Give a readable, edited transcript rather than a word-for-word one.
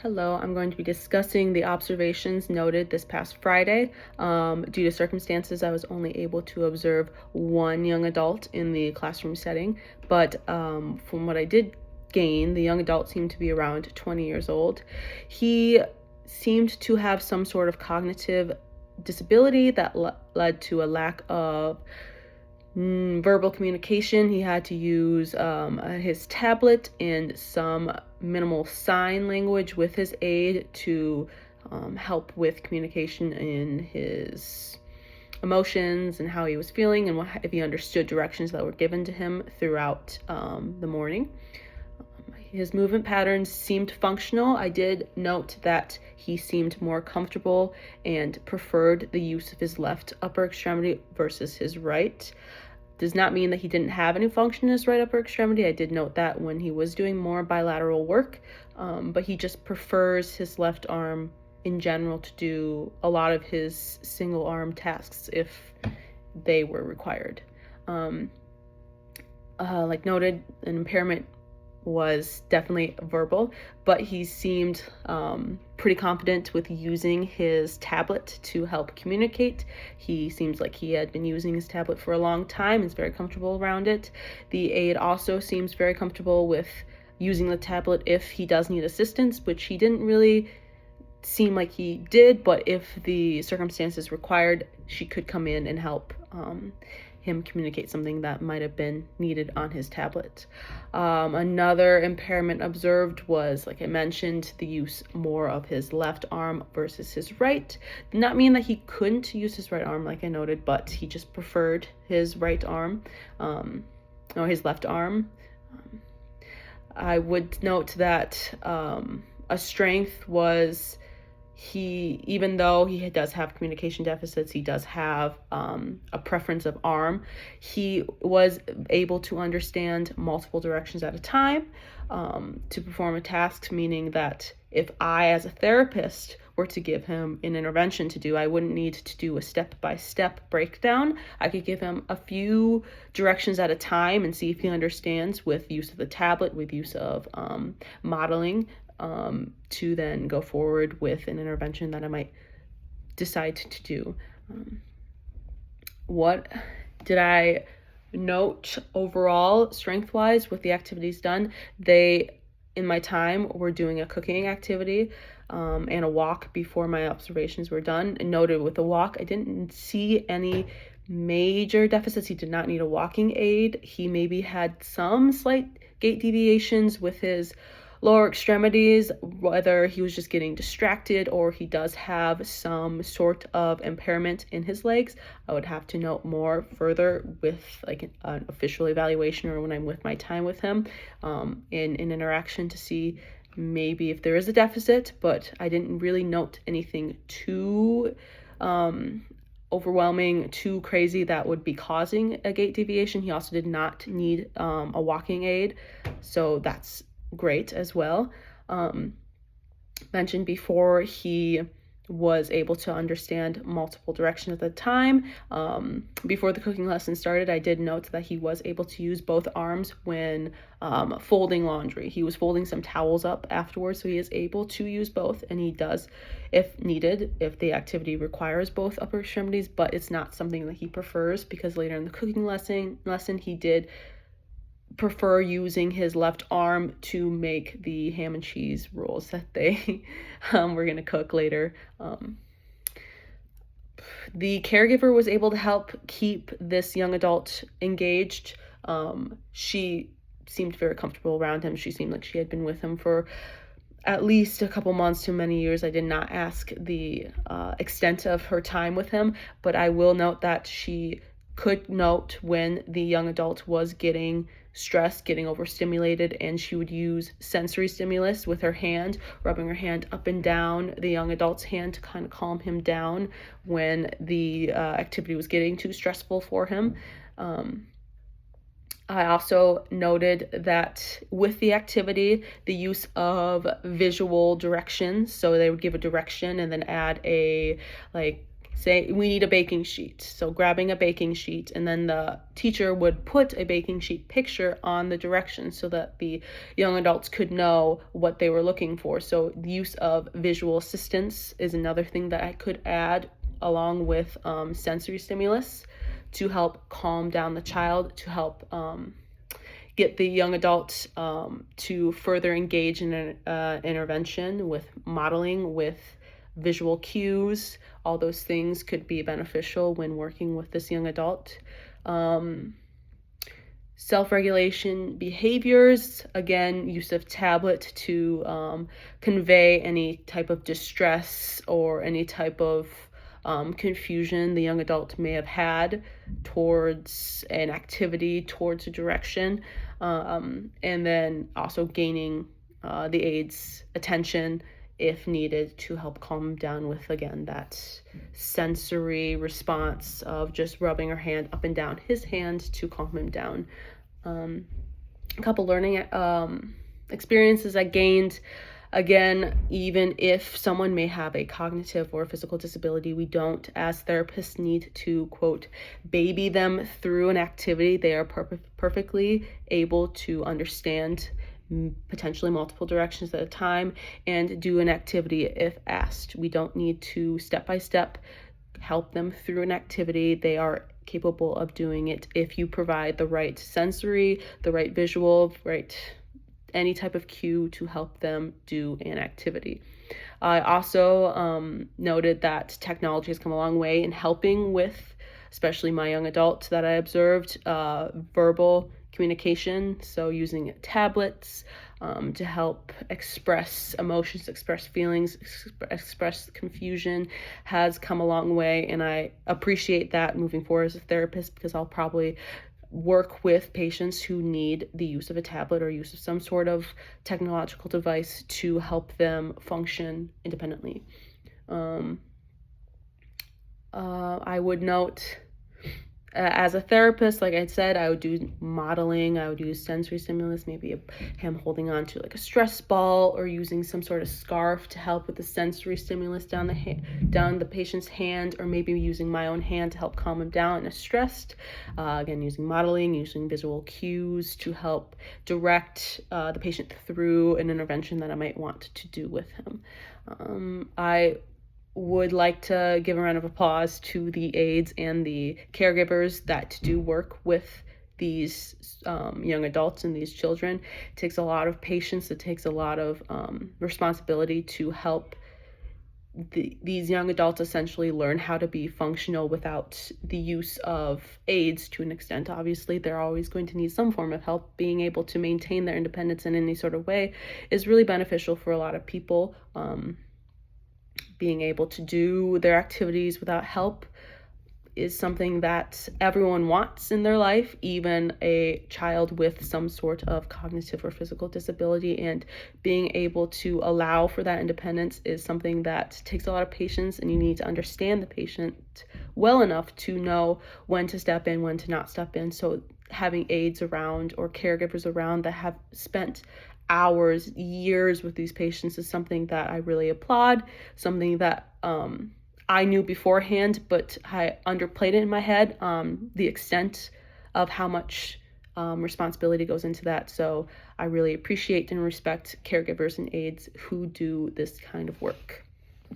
Hello, I'm going to be discussing the observations noted this past Friday. Due to circumstances, I was only able to observe one young adult in the classroom setting, but from what I did gain, the young adult seemed to be around 20 years old. He seemed to have some sort of cognitive disability that led to a lack of verbal communication. He had to use his tablet and some minimal sign language with his aid to help with communication in his emotions and how he was feeling and if he understood directions that were given to him throughout the morning. His movement patterns seemed functional. I did note that he seemed more comfortable and preferred the use of his left upper extremity versus his right. Does not mean that he didn't have any function in his right upper extremity. I did note that when he was doing more bilateral work, but he just prefers his left arm in general to do a lot of his single arm tasks if they were required. Like noted, an impairment was definitely verbal, but he seemed pretty confident with using his tablet to help communicate. He seems like he had been using his tablet for a long time and is very comfortable around it. The aide also seems very comfortable with using the tablet if he does need assistance, which he didn't really seem like he did, but if the circumstances required, she could come in and help him communicate something that might have been needed on his tablet. Another impairment observed was, like I mentioned, the use more of his left arm versus his right. Did not mean that he couldn't use his right arm, like I noted, but he just preferred his right arm, or his left arm. I would note that a strength was even though he does have communication deficits, he does have a preference of arm. He was able to understand multiple directions at a time to perform a task, meaning that if I, as a therapist, were to give him an intervention to do, I wouldn't need to do a step-by-step breakdown. I could give him a few directions at a time and see if he understands with use of the tablet, with use of modeling, to then go forward with an intervention that I might decide to do. What did I note overall strength-wise with the activities done? They, in my time, were doing a cooking activity and a walk before my observations were done. And noted with the walk, I didn't see any major deficits. He did not need a walking aid. He maybe had some slight gait deviations with his lower extremities, whether he was just getting distracted or he does have some sort of impairment in his legs. I would have to note more further with like an official evaluation or when I'm with my time with him in interaction to see maybe if there is a deficit, but I didn't really note anything too overwhelming, too crazy that would be causing a gait deviation. He also did not need a walking aid, so that's great as well. Mentioned before, he was able to understand multiple directions at the time. Before the cooking lesson started, I did note that he was able to use both arms when folding laundry. He was folding some towels up afterwards, so he is able to use both, and he does if needed, if the activity requires both upper extremities, but it's not something that he prefers because later in the cooking lesson he did prefer using his left arm to make the ham and cheese rolls that they were going to cook later. The caregiver was able to help keep this young adult engaged. She seemed very comfortable around him. She seemed like she had been with him for at least a couple months to many years. I did not ask the extent of her time with him, but I will note that she could note when the young adult was getting stressed, getting overstimulated, and she would use sensory stimulus with her hand, rubbing her hand up and down the young adult's hand to kind of calm him down when the activity was getting too stressful for him. I also noted that with the activity, the use of visual directions, so they would give a direction and then add a say we need a baking sheet. So grabbing a baking sheet, and then the teacher would put a baking sheet picture on the directions so that the young adults could know what they were looking for. So the use of visual assistance is another thing that I could add, along with sensory stimulus, to help calm down the child, to help get the young adult to further engage in an intervention with modeling, with visual cues. All those things could be beneficial when working with this young adult. Self-regulation behaviors, again, use of tablet to convey any type of distress or any type of confusion the young adult may have had towards an activity, towards a direction, and then also gaining the aide's attention if needed to help calm him down with, again, that sensory response of just rubbing her hand up and down his hand to calm him down. A couple learning experiences I gained. Again, even if someone may have a cognitive or physical disability, we don't, as therapists, need to, quote, baby them through an activity. They are perfectly able to understand potentially multiple directions at a time and do an activity if asked. We don't need to step by step help them through an activity. They are capable of doing it if you provide the right sensory, the right visual, right any type of cue to help them do an activity. I also noted that technology has come a long way in helping with, especially my young adult that I observed, verbal communication. So using tablets to help express emotions, express feelings, express confusion has come a long way. And I appreciate that moving forward as a therapist, because I'll probably work with patients who need the use of a tablet or use of some sort of technological device to help them function independently. I would note, as a therapist, like I said, I would do modeling, I would use sensory stimulus, maybe him holding on to like a stress ball or using some sort of scarf to help with the sensory stimulus down the patient's hand, or maybe using my own hand to help calm him down if stressed. Again, using modeling, using visual cues to help direct the patient through an intervention that I might want to do with him. I would like to give a round of applause to the aides and the caregivers that do work with these young adults and these children. It takes a lot of patience, it takes a lot of responsibility to help these young adults essentially learn how to be functional without the use of aids to an extent. Obviously, they're always going to need some form of help. Being able to maintain their independence in any sort of way is really beneficial for a lot of people. Being able to do their activities without help is something that everyone wants in their life, even a child with some sort of cognitive or physical disability. And being able to allow for that independence is something that takes a lot of patience, and you need to understand the patient well enough to know when to step in, when to not step in. So having aides around or caregivers around that have spent hours, years with these patients is something that I really applaud, something that I knew beforehand, but I underplayed it in my head, the extent of how much responsibility goes into that. So I really appreciate and respect caregivers and aides who do this kind of work.